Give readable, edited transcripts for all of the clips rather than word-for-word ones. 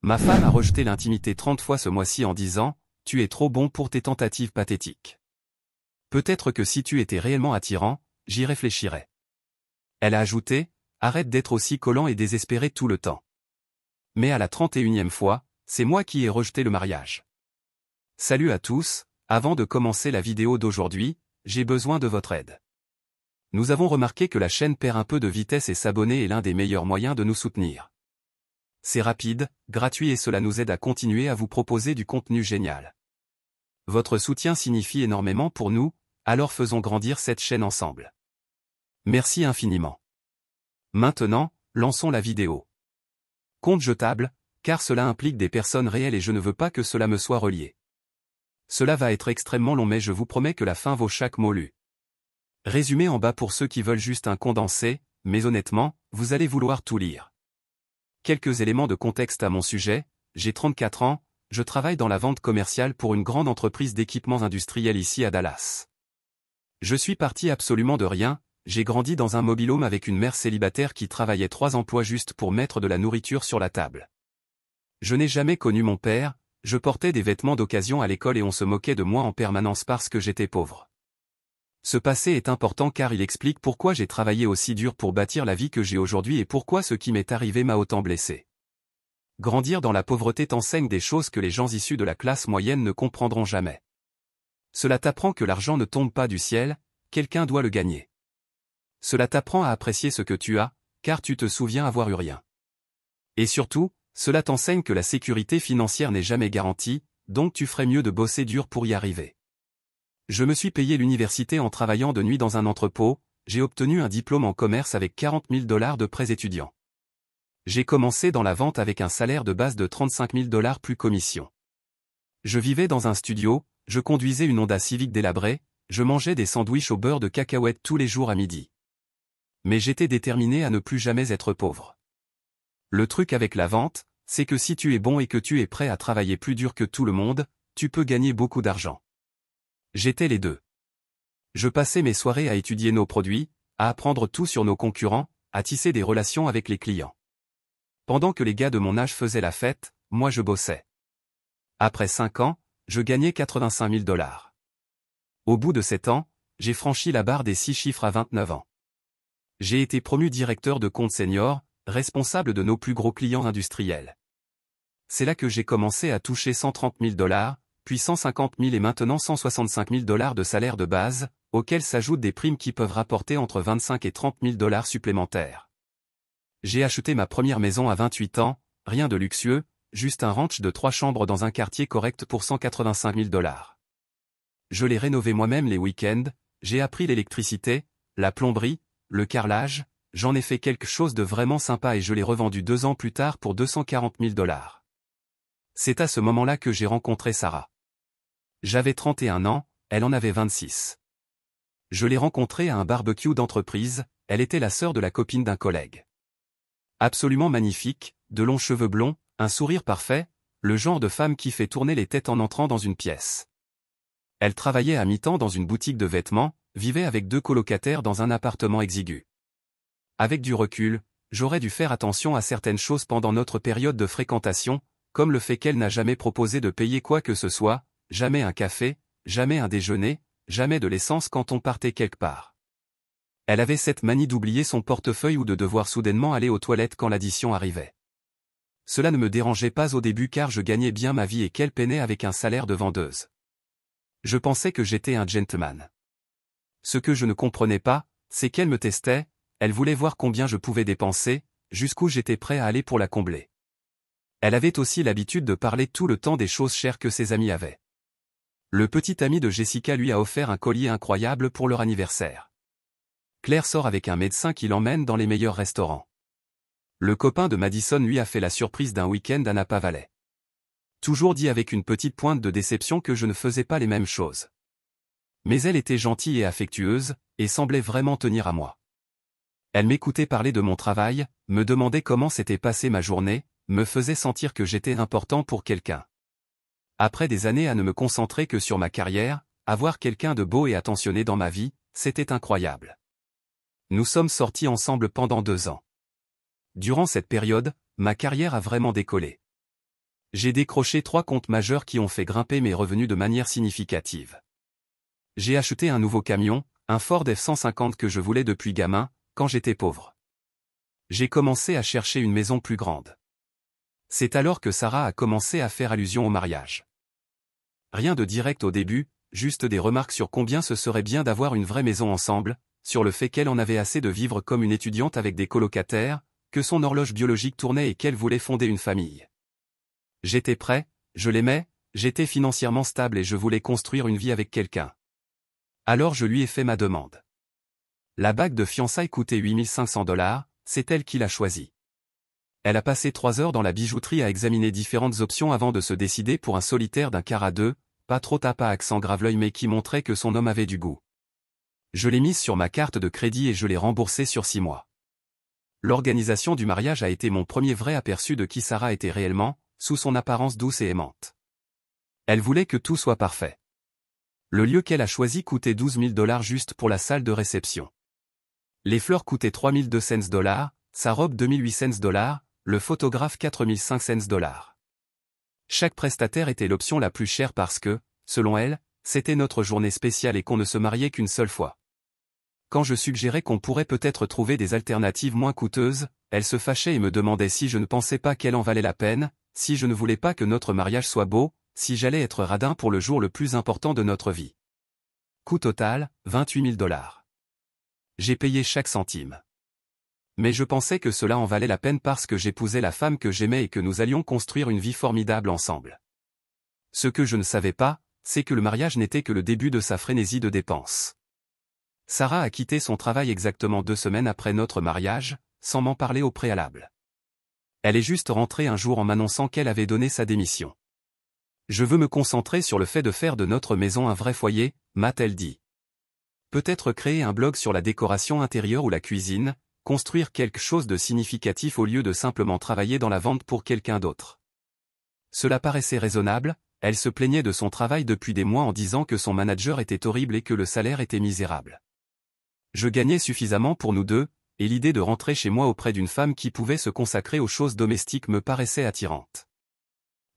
Ma femme a rejeté l'intimité 30 fois ce mois-ci en disant « Tu es trop bon pour tes tentatives pathétiques. Peut-être que si tu étais réellement attirant, j'y réfléchirais. » Elle a ajouté « Arrête d'être aussi collant et désespéré tout le temps. » Mais à la 31e fois, c'est moi qui ai rejeté le mariage. Salut à tous, avant de commencer la vidéo d'aujourd'hui, j'ai besoin de votre aide. Nous avons remarqué que la chaîne perd un peu de vitesse et s'abonner est l'un des meilleurs moyens de nous soutenir. C'est rapide, gratuit et cela nous aide à continuer à vous proposer du contenu génial. Votre soutien signifie énormément pour nous, alors faisons grandir cette chaîne ensemble. Merci infiniment. Maintenant, lançons la vidéo. Compte jetable, car cela implique des personnes réelles et je ne veux pas que cela me soit relié. Cela va être extrêmement long mais je vous promets que la fin vaut chaque mot lu. Résumé en bas pour ceux qui veulent juste un condensé, mais honnêtement, vous allez vouloir tout lire. Quelques éléments de contexte à mon sujet, j'ai 34 ans, je travaille dans la vente commerciale pour une grande entreprise d'équipements industriels ici à Dallas. Je suis parti absolument de rien, j'ai grandi dans un mobil-home avec une mère célibataire qui travaillait 3 emplois juste pour mettre de la nourriture sur la table. Je n'ai jamais connu mon père, je portais des vêtements d'occasion à l'école et on se moquait de moi en permanence parce que j'étais pauvre. Ce passé est important car il explique pourquoi j'ai travaillé aussi dur pour bâtir la vie que j'ai aujourd'hui et pourquoi ce qui m'est arrivé m'a autant blessé. Grandir dans la pauvreté t'enseigne des choses que les gens issus de la classe moyenne ne comprendront jamais. Cela t'apprend que l'argent ne tombe pas du ciel, quelqu'un doit le gagner. Cela t'apprend à apprécier ce que tu as, car tu te souviens avoir eu rien. Et surtout, cela t'enseigne que la sécurité financière n'est jamais garantie, donc tu ferais mieux de bosser dur pour y arriver. Je me suis payé l'université en travaillant de nuit dans un entrepôt, j'ai obtenu un diplôme en commerce avec $40 000 de prêts étudiants. J'ai commencé dans la vente avec un salaire de base de $35 000 plus commission. Je vivais dans un studio, je conduisais une Honda Civic délabrée, je mangeais des sandwichs au beurre de cacahuètes tous les jours à midi. Mais j'étais déterminé à ne plus jamais être pauvre. Le truc avec la vente, c'est que si tu es bon et que tu es prêt à travailler plus dur que tout le monde, tu peux gagner beaucoup d'argent. J'étais les deux. Je passais mes soirées à étudier nos produits, à apprendre tout sur nos concurrents, à tisser des relations avec les clients. Pendant que les gars de mon âge faisaient la fête, moi je bossais. Après 5 ans, je gagnais $85 000. Au bout de 7 ans, j'ai franchi la barre des 6 chiffres à 29 ans. J'ai été promu directeur de compte senior, responsable de nos plus gros clients industriels. C'est là que j'ai commencé à toucher $130 000, puis 150 000 et maintenant 165 000 de salaire de base, auxquels s'ajoutent des primes qui peuvent rapporter entre 25 et 30 000 supplémentaires. J'ai acheté ma première maison à 28 ans, rien de luxueux, juste un ranch de 3 chambres dans un quartier correct pour 185 000 $. Je l'ai rénové moi-même les week-ends, j'ai appris l'électricité, la plomberie, le carrelage, j'en ai fait quelque chose de vraiment sympa et je l'ai revendu 2 ans plus tard pour 240 000 $. C'est à ce moment-là que j'ai rencontré Sarah. J'avais 31 ans, elle en avait 26. Je l'ai rencontrée à un barbecue d'entreprise, elle était la sœur de la copine d'un collègue. Absolument magnifique, de longs cheveux blonds, un sourire parfait, le genre de femme qui fait tourner les têtes en entrant dans une pièce. Elle travaillait à mi-temps dans une boutique de vêtements, vivait avec 2 colocataires dans un appartement exigu. Avec du recul, j'aurais dû faire attention à certaines choses pendant notre période de fréquentation, comme le fait qu'elle n'a jamais proposé de payer quoi que ce soit, jamais un café, jamais un déjeuner, jamais de l'essence quand on partait quelque part. Elle avait cette manie d'oublier son portefeuille ou de devoir soudainement aller aux toilettes quand l'addition arrivait. Cela ne me dérangeait pas au début car je gagnais bien ma vie et qu'elle peinait avec un salaire de vendeuse. Je pensais que j'étais un gentleman. Ce que je ne comprenais pas, c'est qu'elle me testait, elle voulait voir combien je pouvais dépenser, jusqu'où j'étais prêt à aller pour la combler. Elle avait aussi l'habitude de parler tout le temps des choses chères que ses amis avaient. Le petit ami de Jessica lui a offert un collier incroyable pour leur anniversaire. Claire sort avec un médecin qui l'emmène dans les meilleurs restaurants. Le copain de Madison lui a fait la surprise d'un week-end à Napa Valley. Toujours dit avec une petite pointe de déception que je ne faisais pas les mêmes choses. Mais elle était gentille et affectueuse, et semblait vraiment tenir à moi. Elle m'écoutait parler de mon travail, me demandait comment s'était passée ma journée, me faisait sentir que j'étais important pour quelqu'un. Après des années à ne me concentrer que sur ma carrière, avoir quelqu'un de beau et attentionné dans ma vie, c'était incroyable. Nous sommes sortis ensemble pendant 2 ans. Durant cette période, ma carrière a vraiment décollé. J'ai décroché 3 comptes majeurs qui ont fait grimper mes revenus de manière significative. J'ai acheté un nouveau camion, un Ford F-150 que je voulais depuis gamin, quand j'étais pauvre. J'ai commencé à chercher une maison plus grande. C'est alors que Sarah a commencé à faire allusion au mariage. Rien de direct au début, juste des remarques sur combien ce serait bien d'avoir une vraie maison ensemble, sur le fait qu'elle en avait assez de vivre comme une étudiante avec des colocataires, que son horloge biologique tournait et qu'elle voulait fonder une famille. J'étais prêt, je l'aimais, j'étais financièrement stable et je voulais construire une vie avec quelqu'un. Alors je lui ai fait ma demande. La bague de fiançailles coûtait 8500 $, c'est elle qui l'a choisie. Elle a passé 3 heures dans la bijouterie à examiner différentes options avant de se décider pour un solitaire d'un quart à 2, pas trop tape à accent grave l'œil mais qui montrait que son homme avait du goût. Je l'ai mise sur ma carte de crédit et je l'ai remboursée sur 6 mois. L'organisation du mariage a été mon premier vrai aperçu de qui Sarah était réellement, sous son apparence douce et aimante. Elle voulait que tout soit parfait. Le lieu qu'elle a choisi coûtait 12 000 $ juste pour la salle de réception. Les fleurs coûtaient 3 200 $, sa robe 2 800 $, le photographe 4 500 $. Chaque prestataire était l'option la plus chère parce que, selon elle, c'était notre journée spéciale et qu'on ne se mariait qu'une seule fois. Quand je suggérais qu'on pourrait peut-être trouver des alternatives moins coûteuses, elle se fâchait et me demandait si je ne pensais pas qu'elle en valait la peine, si je ne voulais pas que notre mariage soit beau, si j'allais être radin pour le jour le plus important de notre vie. Coût total, 28 000 $. J'ai payé chaque centime. Mais je pensais que cela en valait la peine parce que j'épousais la femme que j'aimais et que nous allions construire une vie formidable ensemble. Ce que je ne savais pas, c'est que le mariage n'était que le début de sa frénésie de dépenses. Sarah a quitté son travail exactement 2 semaines après notre mariage, sans m'en parler au préalable. Elle est juste rentrée un jour en m'annonçant qu'elle avait donné sa démission. Je veux me concentrer sur le fait de faire de notre maison un vrai foyer, m'a-t-elle dit. Peut-être créer un blog sur la décoration intérieure ou la cuisine, construire quelque chose de significatif au lieu de simplement travailler dans la vente pour quelqu'un d'autre. Cela paraissait raisonnable, elle se plaignait de son travail depuis des mois en disant que son manager était horrible et que le salaire était misérable. Je gagnais suffisamment pour nous deux, et l'idée de rentrer chez moi auprès d'une femme qui pouvait se consacrer aux choses domestiques me paraissait attirante.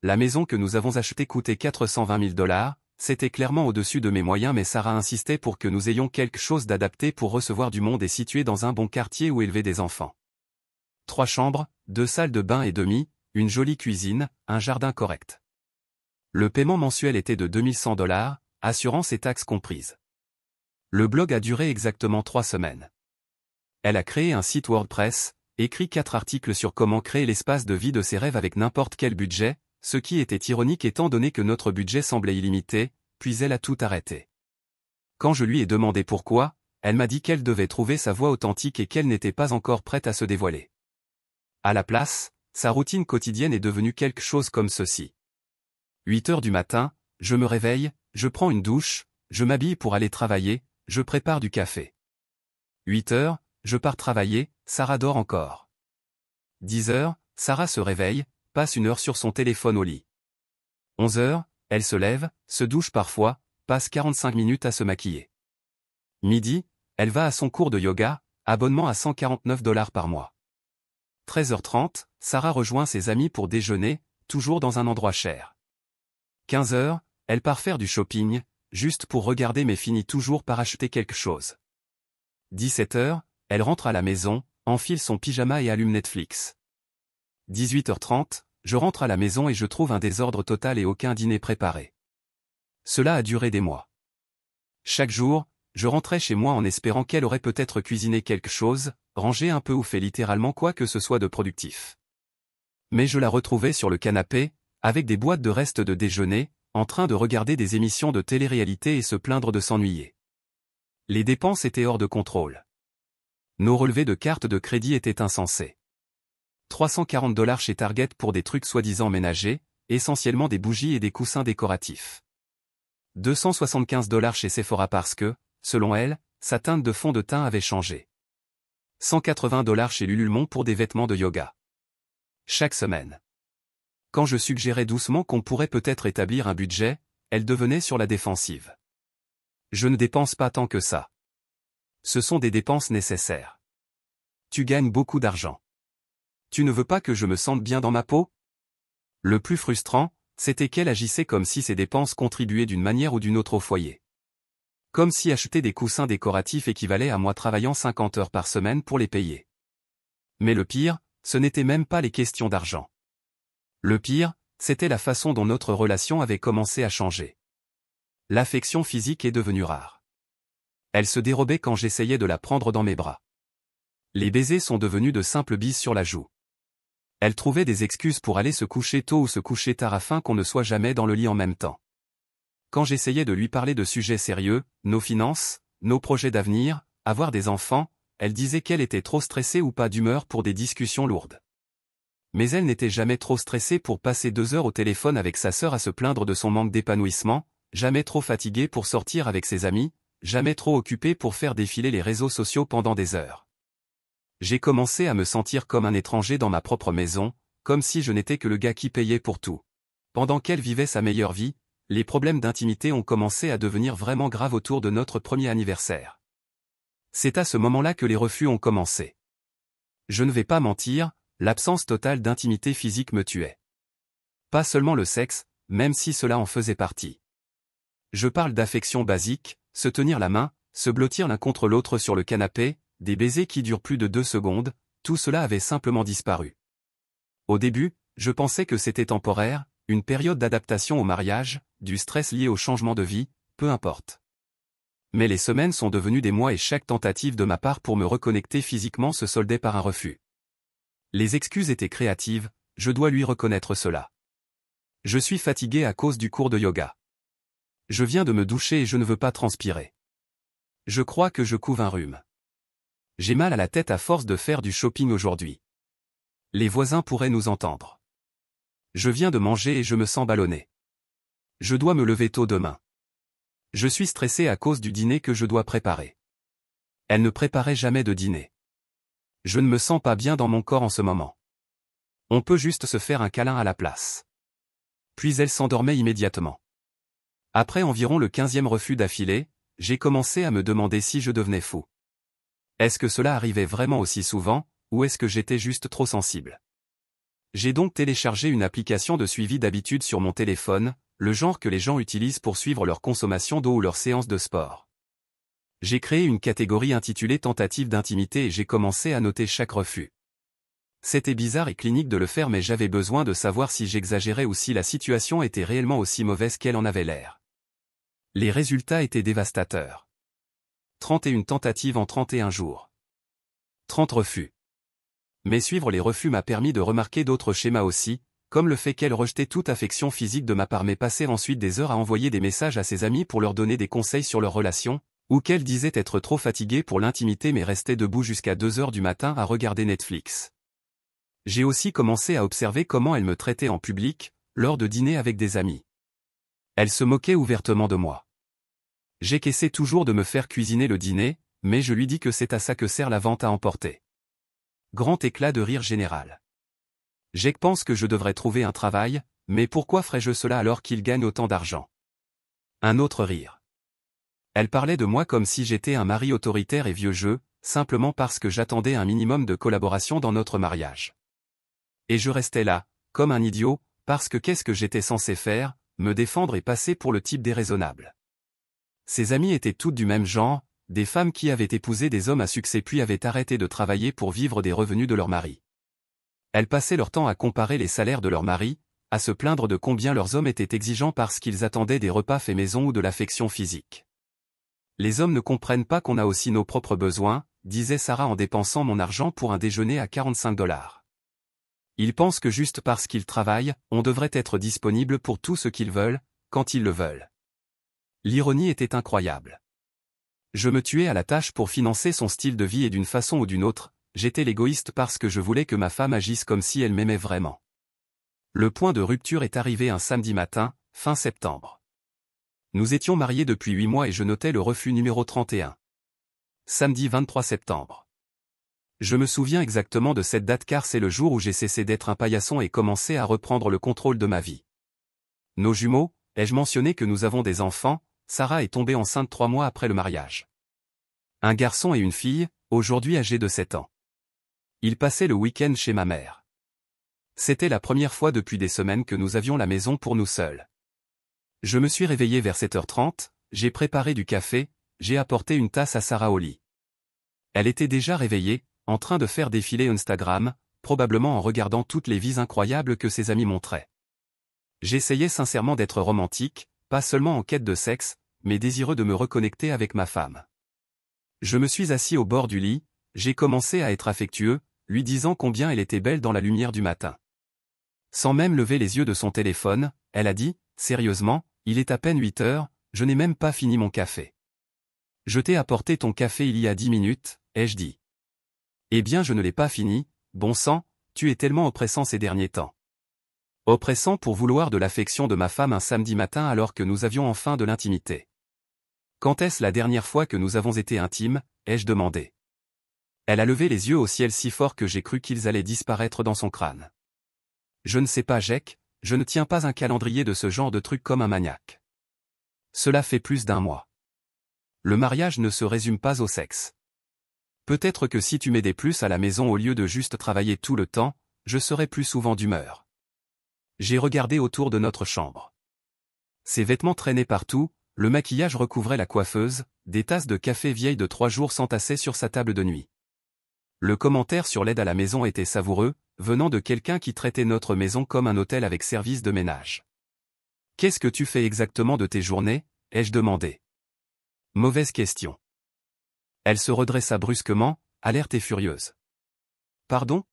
La maison que nous avons achetée coûtait 420 000 $, c'était clairement au-dessus de mes moyens mais Sarah insistait pour que nous ayons quelque chose d'adapté pour recevoir du monde et situé dans un bon quartier où élever des enfants. 3 chambres, 2 salles de bain et demi, une jolie cuisine, un jardin correct. Le paiement mensuel était de 2100 $, assurance et taxes comprises. Le blog a duré exactement 3 semaines. Elle a créé un site WordPress, écrit 4 articles sur comment créer l'espace de vie de ses rêves avec n'importe quel budget, ce qui était ironique étant donné que notre budget semblait illimité, puis elle a tout arrêté. Quand je lui ai demandé pourquoi, elle m'a dit qu'elle devait trouver sa voix authentique et qu'elle n'était pas encore prête à se dévoiler. À la place, sa routine quotidienne est devenue quelque chose comme ceci. 8 heures du matin, je me réveille, je prends une douche, je m'habille pour aller travailler, je prépare du café. 8 heures, je pars travailler, Sarah dort encore. 10 heures, Sarah se réveille, passe 1 heure sur son téléphone au lit. 11 heures, elle se lève, se douche parfois, passe 45 minutes à se maquiller. Midi, elle va à son cours de yoga, abonnement à 149 $ par mois. 13h30, Sarah rejoint ses amis pour déjeuner, toujours dans un endroit cher. 15 heures, elle part faire du shopping, juste pour regarder mais finit toujours par acheter quelque chose. 17 heures, elle rentre à la maison, enfile son pyjama et allume Netflix. 18h30, je rentre à la maison et je trouve un désordre total et aucun dîner préparé. Cela a duré des mois. Chaque jour, je rentrais chez moi en espérant qu'elle aurait peut-être cuisiné quelque chose, rangé un peu ou fait littéralement quoi que ce soit de productif. Mais je la retrouvais sur le canapé, avec des boîtes de restes de déjeuner, en train de regarder des émissions de télé-réalité et se plaindre de s'ennuyer. Les dépenses étaient hors de contrôle. Nos relevés de cartes de crédit étaient insensés. 340 $ chez Target pour des trucs soi-disant ménagers, essentiellement des bougies et des coussins décoratifs. 275 $ chez Sephora parce que, selon elle, sa teinte de fond de teint avait changé. 180 $ chez Lululemon pour des vêtements de yoga. Chaque semaine. Quand je suggérais doucement qu'on pourrait peut-être établir un budget, elle devenait sur la défensive. Je ne dépense pas tant que ça. Ce sont des dépenses nécessaires. Tu gagnes beaucoup d'argent. Tu ne veux pas que je me sente bien dans ma peau? Le plus frustrant, c'était qu'elle agissait comme si ses dépenses contribuaient d'une manière ou d'une autre au foyer. Comme si acheter des coussins décoratifs équivalait à moi travaillant 50 heures par semaine pour les payer. Mais le pire, ce n'était même pas les questions d'argent. Le pire, c'était la façon dont notre relation avait commencé à changer. L'affection physique est devenue rare. Elle se dérobait quand j'essayais de la prendre dans mes bras. Les baisers sont devenus de simples bises sur la joue. Elle trouvait des excuses pour aller se coucher tôt ou se coucher tard afin qu'on ne soit jamais dans le lit en même temps. Quand j'essayais de lui parler de sujets sérieux, nos finances, nos projets d'avenir, avoir des enfants, elle disait qu'elle était trop stressée ou pas d'humeur pour des discussions lourdes. Mais elle n'était jamais trop stressée pour passer 2 heures au téléphone avec sa sœur à se plaindre de son manque d'épanouissement, jamais trop fatiguée pour sortir avec ses amis, jamais trop occupée pour faire défiler les réseaux sociaux pendant des heures. J'ai commencé à me sentir comme un étranger dans ma propre maison, comme si je n'étais que le gars qui payait pour tout. Pendant qu'elle vivait sa meilleure vie, les problèmes d'intimité ont commencé à devenir vraiment graves autour de notre premier anniversaire. C'est à ce moment-là que les refus ont commencé. Je ne vais pas mentir, l'absence totale d'intimité physique me tuait. Pas seulement le sexe, même si cela en faisait partie. Je parle d'affection basique, se tenir la main, se blottir l'un contre l'autre sur le canapé, des baisers qui durent plus de 2 secondes, tout cela avait simplement disparu. Au début, je pensais que c'était temporaire, une période d'adaptation au mariage, du stress lié au changement de vie, peu importe. Mais les semaines sont devenues des mois et chaque tentative de ma part pour me reconnecter physiquement se soldait par un refus. Les excuses étaient créatives, je dois lui reconnaître cela. Je suis fatigué à cause du cours de yoga. Je viens de me doucher et je ne veux pas transpirer. Je crois que je couve un rhume. J'ai mal à la tête à force de faire du shopping aujourd'hui. Les voisins pourraient nous entendre. Je viens de manger et je me sens ballonné. Je dois me lever tôt demain. Je suis stressé à cause du dîner que je dois préparer. Elle ne préparait jamais de dîner. Je ne me sens pas bien dans mon corps en ce moment. On peut juste se faire un câlin à la place. Puis elle s'endormait immédiatement. Après environ le 15e refus d'affilée, j'ai commencé à me demander si je devenais fou. Est-ce que cela arrivait vraiment aussi souvent, ou est-ce que j'étais juste trop sensible? J'ai donc téléchargé une application de suivi d'habitude sur mon téléphone, le genre que les gens utilisent pour suivre leur consommation d'eau ou leur séance de sport. J'ai créé une catégorie intitulée Tentative d'intimité et j'ai commencé à noter chaque refus. C'était bizarre et clinique de le faire mais j'avais besoin de savoir si j'exagérais ou si la situation était réellement aussi mauvaise qu'elle en avait l'air. Les résultats étaient dévastateurs. 31 tentatives en 31 jours. 30 refus. Mais suivre les refus m'a permis de remarquer d'autres schémas aussi, comme le fait qu'elle rejetait toute affection physique de ma part mais passait ensuite des heures à envoyer des messages à ses amis pour leur donner des conseils sur leur relation, ou qu'elle disait être trop fatiguée pour l'intimité mais restait debout jusqu'à 2 heures du matin à regarder Netflix. J'ai aussi commencé à observer comment elle me traitait en public, lors de dîners avec des amis. Elle se moquait ouvertement de moi. J'essaie toujours de me faire cuisiner le dîner, mais je lui dis que c'est à ça que sert la vente à emporter. Grand éclat de rire général. Jake pense que je devrais trouver un travail, mais pourquoi ferais-je cela alors qu'il gagne autant d'argent? Un autre rire. Elle parlait de moi comme si j'étais un mari autoritaire et vieux jeu, simplement parce que j'attendais un minimum de collaboration dans notre mariage. Et je restais là, comme un idiot, parce que qu'est-ce que j'étais censé faire, me défendre et passer pour le type déraisonnable. Ses amies étaient toutes du même genre, des femmes qui avaient épousé des hommes à succès puis avaient arrêté de travailler pour vivre des revenus de leur mari. Elles passaient leur temps à comparer les salaires de leur mari, à se plaindre de combien leurs hommes étaient exigeants parce qu'ils attendaient des repas faits maison ou de l'affection physique. Les hommes ne comprennent pas qu'on a aussi nos propres besoins, disait Sarah en dépensant mon argent pour un déjeuner à 45 $. Ils pensent que juste parce qu'ils travaillent, on devrait être disponible pour tout ce qu'ils veulent, quand ils le veulent. L'ironie était incroyable. Je me tuais à la tâche pour financer son style de vie et d'une façon ou d'une autre, j'étais l'égoïste parce que je voulais que ma femme agisse comme si elle m'aimait vraiment. Le point de rupture est arrivé un samedi matin, fin septembre. Nous étions mariés depuis 8 mois et je notais le refus numéro 31. Samedi 23 septembre. Je me souviens exactement de cette date car c'est le jour où j'ai cessé d'être un paillasson et commencé à reprendre le contrôle de ma vie. Nos jumeaux, ai-je mentionné que nous avons des enfants? Sarah est tombée enceinte 3 mois après le mariage. Un garçon et une fille, aujourd'hui âgés de 7 ans. Ils passaient le week-end chez ma mère. C'était la première fois depuis des semaines que nous avions la maison pour nous seuls. Je me suis réveillé vers 7h30, j'ai préparé du café, j'ai apporté une tasse à Sarah au lit. Elle était déjà réveillée, en train de faire défiler Instagram, probablement en regardant toutes les vies incroyables que ses amis montraient. J'essayais sincèrement d'être romantique, pas seulement en quête de sexe, mais désireux de me reconnecter avec ma femme. Je me suis assis au bord du lit, j'ai commencé à être affectueux, lui disant combien elle était belle dans la lumière du matin. Sans même lever les yeux de son téléphone, elle a dit, sérieusement, il est à peine 8 heures, je n'ai même pas fini mon café. Je t'ai apporté ton café il y a 10 minutes, ai-je dit. Eh bien je ne l'ai pas fini, bon sang, tu es tellement oppressant ces derniers temps. Oppressant pour vouloir de l'affection de ma femme un samedi matin alors que nous avions enfin de l'intimité. Quand est-ce la dernière fois que nous avons été intimes, ai-je demandé. Elle a levé les yeux au ciel si fort que j'ai cru qu'ils allaient disparaître dans son crâne. Je ne sais pas Jack, je ne tiens pas un calendrier de ce genre de truc comme un maniaque. Cela fait plus d'1 mois. Le mariage ne se résume pas au sexe. Peut-être que si tu m'aidais plus à la maison au lieu de juste travailler tout le temps, je serais plus souvent d'humeur. J'ai regardé autour de notre chambre. Ses vêtements traînaient partout, le maquillage recouvrait la coiffeuse, des tasses de café vieilles de 3 jours s'entassaient sur sa table de nuit. Le commentaire sur l'aide à la maison était savoureux, venant de quelqu'un qui traitait notre maison comme un hôtel avec service de ménage. « Qu'est-ce que tu fais exactement de tes journées ?» ai-je demandé. Mauvaise question. Elle se redressa brusquement, alerte et furieuse. « Pardon ?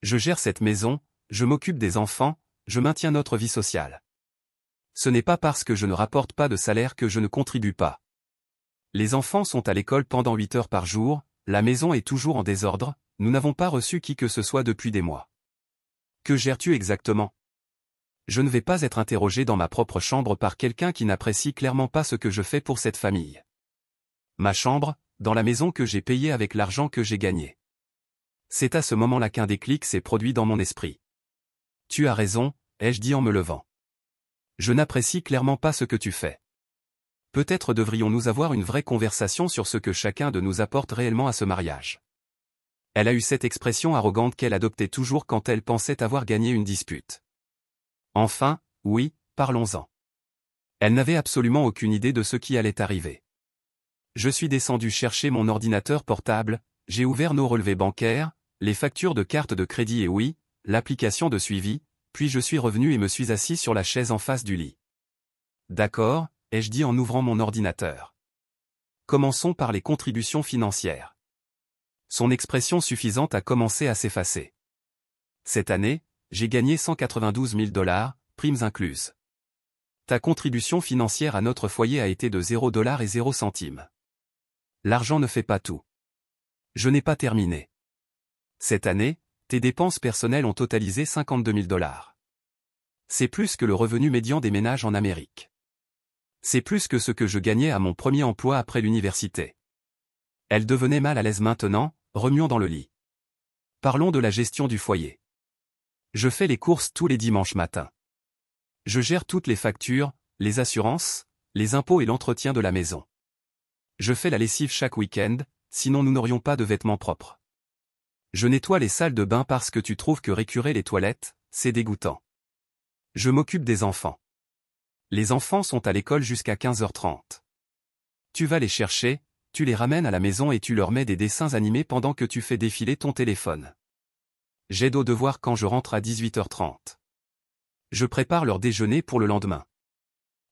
Je gère cette maison, je m'occupe des enfants, je maintiens notre vie sociale. Ce n'est pas parce que je ne rapporte pas de salaire que je ne contribue pas. Les enfants sont à l'école pendant 8 heures par jour, la maison est toujours en désordre, nous n'avons pas reçu qui que ce soit depuis des mois. Que gères-tu exactement ? Je ne vais pas être interrogé dans ma propre chambre par quelqu'un qui n'apprécie clairement pas ce que je fais pour cette famille. Ma chambre, dans la maison que j'ai payée avec l'argent que j'ai gagné. C'est à ce moment-là qu'un déclic s'est produit dans mon esprit. Tu as raison, ai-je dit en me levant. Je n'apprécie clairement pas ce que tu fais. Peut-être devrions-nous avoir une vraie conversation sur ce que chacun de nous apporte réellement à ce mariage. Elle a eu cette expression arrogante qu'elle adoptait toujours quand elle pensait avoir gagné une dispute. Enfin, oui, parlons-en. Elle n'avait absolument aucune idée de ce qui allait arriver. Je suis descendu chercher mon ordinateur portable, j'ai ouvert nos relevés bancaires, les factures de carte de crédit et oui, l'application de suivi, puis je suis revenu et me suis assis sur la chaise en face du lit. D'accord, ai-je dit en ouvrant mon ordinateur. Commençons par les contributions financières. Son expression suffisante a commencé à s'effacer. Cette année, j'ai gagné 192 000 $, primes incluses. Ta contribution financière à notre foyer a été de 0 $ et 0 centimes. L'argent ne fait pas tout. Je n'ai pas terminé. Cette année, tes dépenses personnelles ont totalisé 52 000 $. C'est plus que le revenu médian des ménages en Amérique. C'est plus que ce que je gagnais à mon premier emploi après l'université. Elle devenait mal à l'aise maintenant, remuant dans le lit. Parlons de la gestion du foyer. Je fais les courses tous les dimanches matins. Je gère toutes les factures, les assurances, les impôts et l'entretien de la maison. Je fais la lessive chaque week-end, sinon nous n'aurions pas de vêtements propres. Je nettoie les salles de bain parce que tu trouves que récurer les toilettes, c'est dégoûtant. Je m'occupe des enfants. Les enfants sont à l'école jusqu'à 15h30. Tu vas les chercher, tu les ramènes à la maison et tu leur mets des dessins animés pendant que tu fais défiler ton téléphone. J'aide aux devoirs quand je rentre à 18h30. Je prépare leur déjeuner pour le lendemain.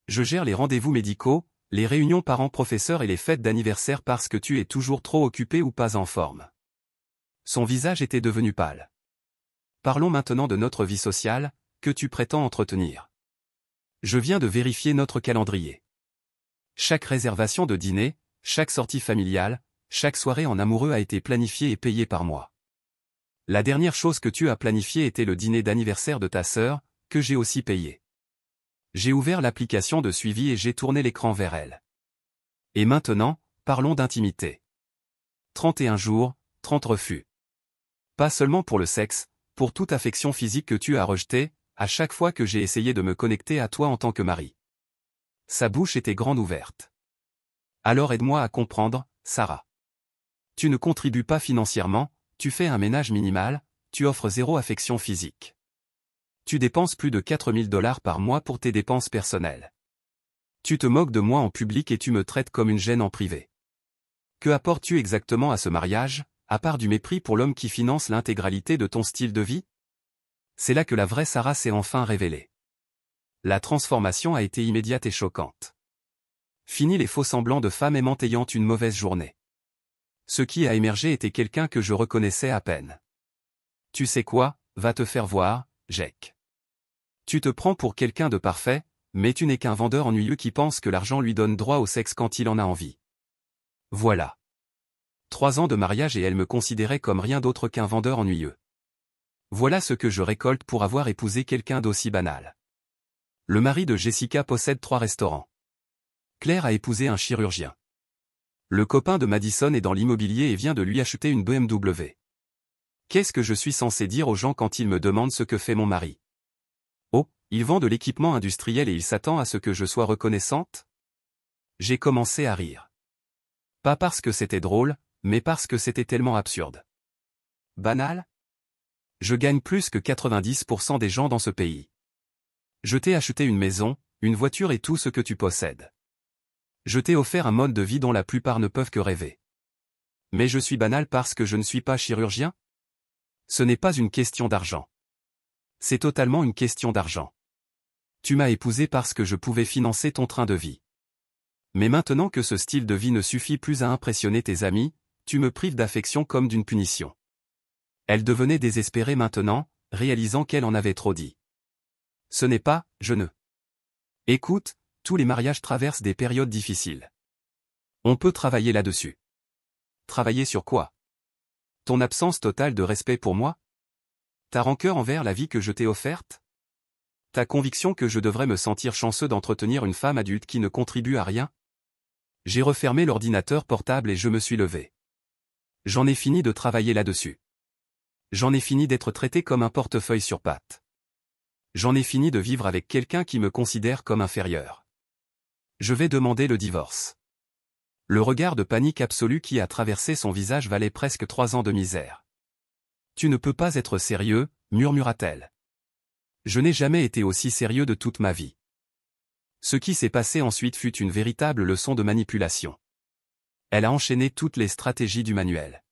Je gère les rendez-vous médicaux, les réunions parents-professeurs et les fêtes d'anniversaire parce que tu es toujours trop occupé ou pas en forme. Son visage était devenu pâle. Parlons maintenant de notre vie sociale, que tu prétends entretenir. Je viens de vérifier notre calendrier. Chaque réservation de dîner, chaque sortie familiale, chaque soirée en amoureux a été planifiée et payée par moi. La dernière chose que tu as planifiée était le dîner d'anniversaire de ta sœur, que j'ai aussi payé. J'ai ouvert l'application de suivi et j'ai tourné l'écran vers elle. Et maintenant, parlons d'intimité. 31 jours, 30 refus. Pas seulement pour le sexe, pour toute affection physique que tu as rejetée, à chaque fois que j'ai essayé de me connecter à toi en tant que mari. Sa bouche était grande ouverte. Alors aide-moi à comprendre, Sarah. Tu ne contribues pas financièrement, tu fais un ménage minimal, tu offres 0 affection physique. Tu dépenses plus de 4 000 $ par mois pour tes dépenses personnelles. Tu te moques de moi en public et tu me traites comme une gêne en privé. Que apportes-tu exactement à ce mariage, à part du mépris pour l'homme qui finance l'intégralité de ton style de vie? C'est là que la vraie Sarah s'est enfin révélée. La transformation a été immédiate et choquante. Fini les faux-semblants de femme aimante ayant une mauvaise journée. Ce qui a émergé était quelqu'un que je reconnaissais à peine. Tu sais quoi, va te faire voir, Jack. Tu te prends pour quelqu'un de parfait, mais tu n'es qu'un vendeur ennuyeux qui pense que l'argent lui donne droit au sexe quand il en a envie. Voilà. 3 ans de mariage et elle me considérait comme rien d'autre qu'un vendeur ennuyeux. Voilà ce que je récolte pour avoir épousé quelqu'un d'aussi banal. Le mari de Jessica possède 3 restaurants. Claire a épousé un chirurgien. Le copain de Madison est dans l'immobilier et vient de lui acheter une BMW. Qu'est-ce que je suis censé dire aux gens quand ils me demandent ce que fait mon mari? Oh, il vend de l'équipement industriel et il s'attend à ce que je sois reconnaissante? J'ai commencé à rire. Pas parce que c'était drôle, mais parce que c'était tellement absurde. Banal? Je gagne plus que 90% des gens dans ce pays. Je t'ai acheté une maison, une voiture et tout ce que tu possèdes. Je t'ai offert un mode de vie dont la plupart ne peuvent que rêver. Mais je suis banal parce que je ne suis pas chirurgien? Ce n'est pas une question d'argent. C'est totalement une question d'argent. Tu m'as épousé parce que je pouvais financer ton train de vie. Mais maintenant que ce style de vie ne suffit plus à impressionner tes amis, tu me prives d'affection comme d'une punition. Elle devenait désespérée maintenant, réalisant qu'elle en avait trop dit. Ce n'est pas, je ne. Écoute, tous les mariages traversent des périodes difficiles. On peut travailler là-dessus. Travailler sur quoi? Ton absence totale de respect pour moi? Ta rancœur envers la vie que je t'ai offerte? Ta conviction que je devrais me sentir chanceux d'entretenir une femme adulte qui ne contribue à rien? J'ai refermé l'ordinateur portable et je me suis levé. J'en ai fini de travailler là-dessus. J'en ai fini d'être traité comme un portefeuille sur pattes. J'en ai fini de vivre avec quelqu'un qui me considère comme inférieur. Je vais demander le divorce. Le regard de panique absolue qui a traversé son visage valait presque 3 ans de misère. Tu ne peux pas être sérieux, murmura-t-elle. Je n'ai jamais été aussi sérieux de toute ma vie. Ce qui s'est passé ensuite fut une véritable leçon de manipulation. Elle a enchaîné toutes les stratégies du manuel.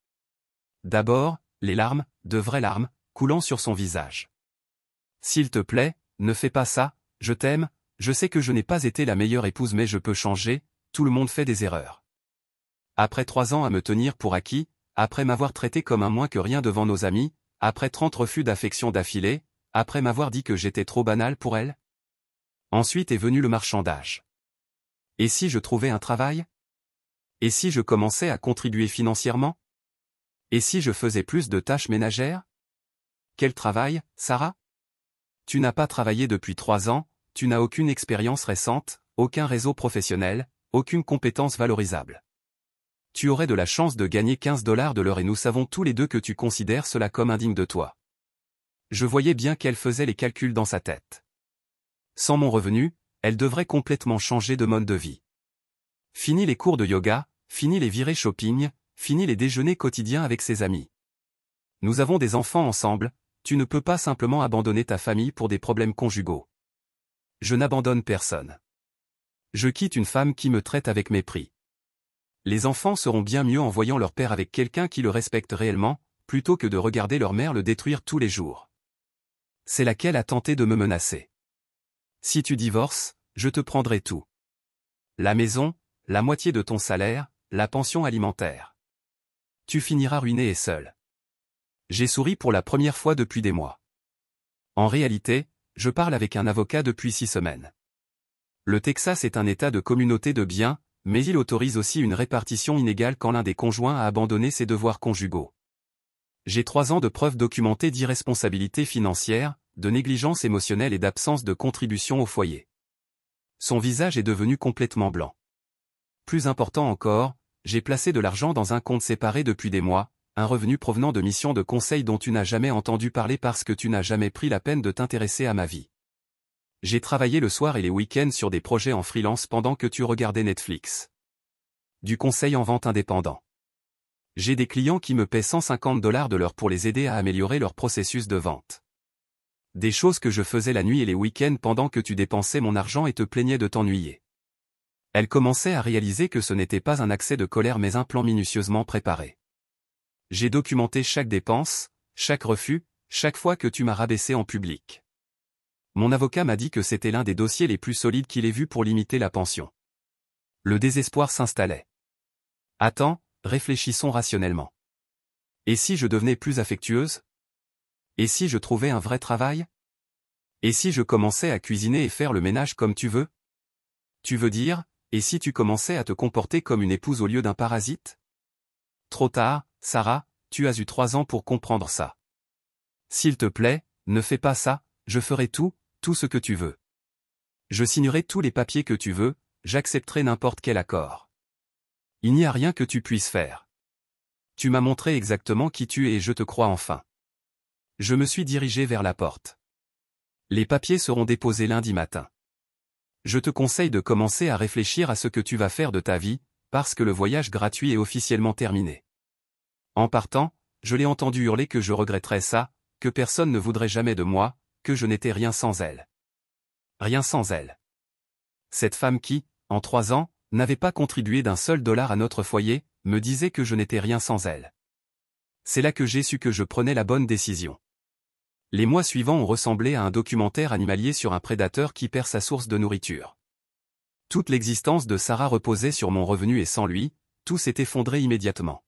D'abord, les larmes, de vraies larmes, coulant sur son visage. S'il te plaît, ne fais pas ça, je t'aime, je sais que je n'ai pas été la meilleure épouse mais je peux changer, tout le monde fait des erreurs. Après 3 ans à me tenir pour acquis, après m'avoir traité comme un moins que rien devant nos amis, après 30 refus d'affection d'affilée, après m'avoir dit que j'étais trop banal pour elle? Ensuite est venu le marchandage. Et si je trouvais un travail? Et si je commençais à contribuer financièrement? Et si je faisais plus de tâches ménagères? Quel travail, Sarah? Tu n'as pas travaillé depuis 3 ans, tu n'as aucune expérience récente, aucun réseau professionnel, aucune compétence valorisable. Tu aurais de la chance de gagner 15 $ de l'heure et nous savons tous les deux que tu considères cela comme indigne de toi. Je voyais bien qu'elle faisait les calculs dans sa tête. Sans mon revenu, elle devrait complètement changer de mode de vie. Fini les cours de yoga, fini les virées shopping, fini les déjeuners quotidiens avec ses amis. Nous avons des enfants ensemble, tu ne peux pas simplement abandonner ta famille pour des problèmes conjugaux. Je n'abandonne personne. Je quitte une femme qui me traite avec mépris. Les enfants seront bien mieux en voyant leur père avec quelqu'un qui le respecte réellement, plutôt que de regarder leur mère le détruire tous les jours. C'est laquelle a tenté de me menacer. Si tu divorces, je te prendrai tout. La maison, la moitié de ton salaire, la pension alimentaire. Tu finiras ruiné et seul. J'ai souri pour la première fois depuis des mois. En réalité, je parle avec un avocat depuis 6 semaines. Le Texas est un état de communauté de biens, mais il autorise aussi une répartition inégale quand l'un des conjoints a abandonné ses devoirs conjugaux. J'ai 3 ans de preuves documentées d'irresponsabilité financière, de négligence émotionnelle et d'absence de contribution au foyer. Son visage est devenu complètement blanc. Plus important encore, j'ai placé de l'argent dans un compte séparé depuis des mois, un revenu provenant de missions de conseil dont tu n'as jamais entendu parler parce que tu n'as jamais pris la peine de t'intéresser à ma vie. J'ai travaillé le soir et les week-ends sur des projets en freelance pendant que tu regardais Netflix. Du conseil en vente indépendant. J'ai des clients qui me paient 150 $ de l'heure pour les aider à améliorer leur processus de vente. Des choses que je faisais la nuit et les week-ends pendant que tu dépensais mon argent et te plaignais de t'ennuyer. Elle commençait à réaliser que ce n'était pas un accès de colère mais un plan minutieusement préparé. J'ai documenté chaque dépense, chaque refus, chaque fois que tu m'as rabaissé en public. Mon avocat m'a dit que c'était l'un des dossiers les plus solides qu'il ait vu pour limiter la pension. Le désespoir s'installait. Attends, réfléchissons rationnellement. Et si je devenais plus affectueuse? Et si je trouvais un vrai travail? Et si je commençais à cuisiner et faire le ménage comme tu veux? Tu veux dire, et si tu commençais à te comporter comme une épouse au lieu d'un parasite? Trop tard, Sarah, tu as eu 3 ans pour comprendre ça. S'il te plaît, ne fais pas ça, je ferai tout ce que tu veux. Je signerai tous les papiers que tu veux, j'accepterai n'importe quel accord. Il n'y a rien que tu puisses faire. Tu m'as montré exactement qui tu es et je te crois enfin. Je me suis dirigé vers la porte. Les papiers seront déposés lundi matin. Je te conseille de commencer à réfléchir à ce que tu vas faire de ta vie, parce que le voyage gratuit est officiellement terminé. En partant, je l'ai entendu hurler que je regretterais ça, que personne ne voudrait jamais de moi, que je n'étais rien sans elle. Rien sans elle. Cette femme qui, en 3 ans, n'avait pas contribué d'un seul dollar à notre foyer, me disait que je n'étais rien sans elle. C'est là que j'ai su que je prenais la bonne décision. Les mois suivants ont ressemblé à un documentaire animalier sur un prédateur qui perd sa source de nourriture. Toute l'existence de Sarah reposait sur mon revenu et sans lui, tout s'est effondré immédiatement.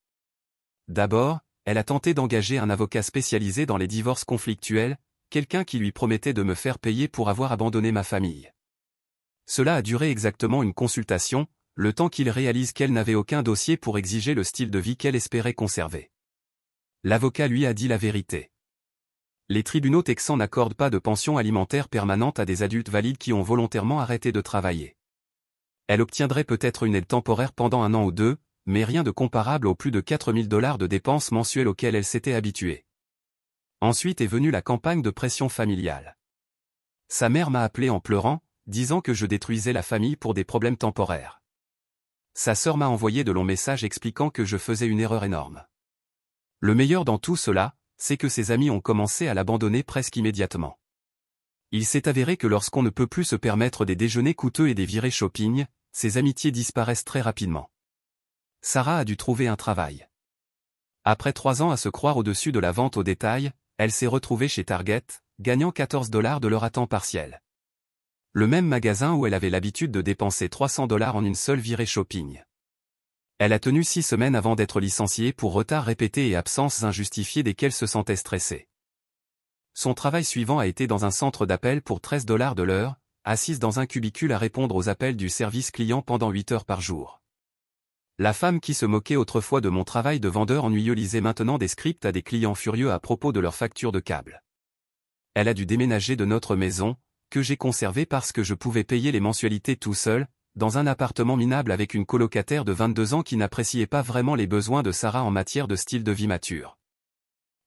D'abord, elle a tenté d'engager un avocat spécialisé dans les divorces conflictuels, quelqu'un qui lui promettait de me faire payer pour avoir abandonné ma famille. Cela a duré exactement une consultation, le temps qu'il réalise qu'elle n'avait aucun dossier pour exiger le style de vie qu'elle espérait conserver. L'avocat lui a dit la vérité. Les tribunaux texans n'accordent pas de pension alimentaire permanente à des adultes valides qui ont volontairement arrêté de travailler. Elle obtiendrait peut-être une aide temporaire pendant 1 an ou 2, mais rien de comparable aux plus de 4 000 $ de dépenses mensuelles auxquelles elle s'était habituée. Ensuite est venue la campagne de pression familiale. Sa mère m'a appelé en pleurant, disant que je détruisais la famille pour des problèmes temporaires. Sa sœur m'a envoyé de longs messages expliquant que je faisais une erreur énorme. Le meilleur dans tout cela, c'est que ses amis ont commencé à l'abandonner presque immédiatement. Il s'est avéré que lorsqu'on ne peut plus se permettre des déjeuners coûteux et des virées shopping, ses amitiés disparaissent très rapidement. Sarah a dû trouver un travail. Après 3 ans à se croire au-dessus de la vente au détail, elle s'est retrouvée chez Target, gagnant 14 $ de l'heure à temps partiel. Le même magasin où elle avait l'habitude de dépenser 300 $ en une seule virée shopping. Elle a tenu 6 semaines avant d'être licenciée pour retards répétés et absences injustifiées desquelles se sentait stressée. Son travail suivant a été dans un centre d'appel pour 13 $ de l'heure, assise dans un cubicule à répondre aux appels du service client pendant 8 heures par jour. La femme qui se moquait autrefois de mon travail de vendeur ennuyeux lisait maintenant des scripts à des clients furieux à propos de leurs factures de câble. Elle a dû déménager de notre maison, que j'ai conservée parce que je pouvais payer les mensualités tout seul, dans un appartement minable avec une colocataire de 22 ans qui n'appréciait pas vraiment les besoins de Sarah en matière de style de vie mature.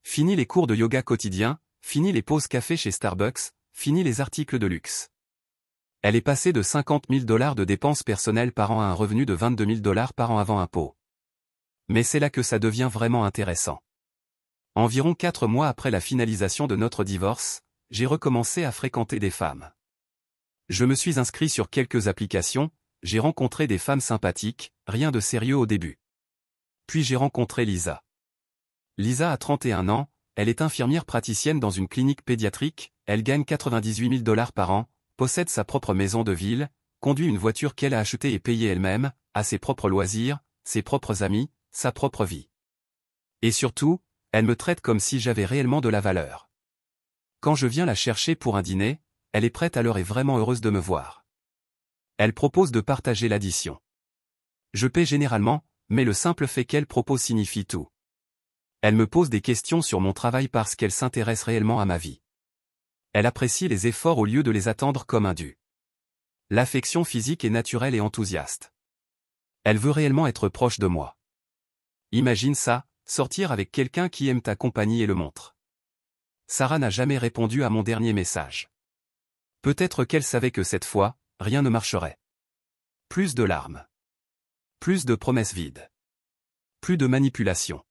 Fini les cours de yoga quotidiens, fini les pauses café chez Starbucks, fini les articles de luxe. Elle est passée de 50 000 $ de dépenses personnelles par an à un revenu de 22 000 $ par an avant impôt. Mais c'est là que ça devient vraiment intéressant. Environ 4 mois après la finalisation de notre divorce, j'ai recommencé à fréquenter des femmes. Je me suis inscrit sur quelques applications, j'ai rencontré des femmes sympathiques, rien de sérieux au début. Puis j'ai rencontré Lisa. Lisa a 31 ans, elle est infirmière praticienne dans une clinique pédiatrique, elle gagne 98 000 $ par an, possède sa propre maison de ville, conduit une voiture qu'elle a achetée et payée elle-même, a ses propres loisirs, ses propres amis, sa propre vie. Et surtout, elle me traite comme si j'avais réellement de la valeur. Quand je viens la chercher pour un dîner, elle est prête à l'heure et vraiment heureuse de me voir. Elle propose de partager l'addition. Je paie généralement, mais le simple fait qu'elle propose signifie tout. Elle me pose des questions sur mon travail parce qu'elle s'intéresse réellement à ma vie. Elle apprécie les efforts au lieu de les attendre comme un dû. L'affection physique est naturelle et enthousiaste. Elle veut réellement être proche de moi. Imagine ça, sortir avec quelqu'un qui aime ta compagnie et le montre. Sarah n'a jamais répondu à mon dernier message. Peut-être qu'elle savait que cette fois, rien ne marcherait. Plus de larmes. Plus de promesses vides. Plus de manipulation.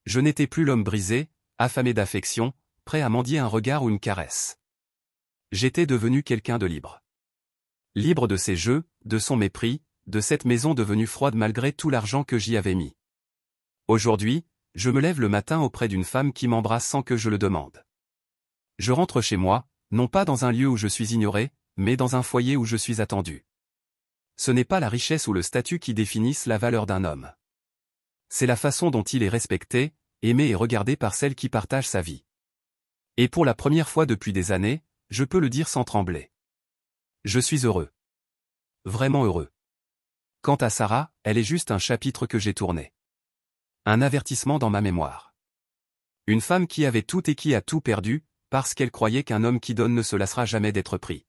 Je n'étais plus l'homme brisé, affamé d'affection, prêt à mendier un regard ou une caresse. J'étais devenu quelqu'un de libre. Libre de ses jeux, de son mépris, de cette maison devenue froide malgré tout l'argent que j'y avais mis. Aujourd'hui, je me lève le matin auprès d'une femme qui m'embrasse sans que je le demande. Je rentre chez moi, non pas dans un lieu où je suis ignoré, mais dans un foyer où je suis attendu. Ce n'est pas la richesse ou le statut qui définissent la valeur d'un homme. C'est la façon dont il est respecté, aimé et regardé par celle qui partage sa vie. Et pour la première fois depuis des années, je peux le dire sans trembler. Je suis heureux. Vraiment heureux. Quant à Sarah, elle est juste un chapitre que j'ai tourné. Un avertissement dans ma mémoire. Une femme qui avait tout et qui a tout perdu, parce qu'elle croyait qu'un homme qui donne ne se lassera jamais d'être pris.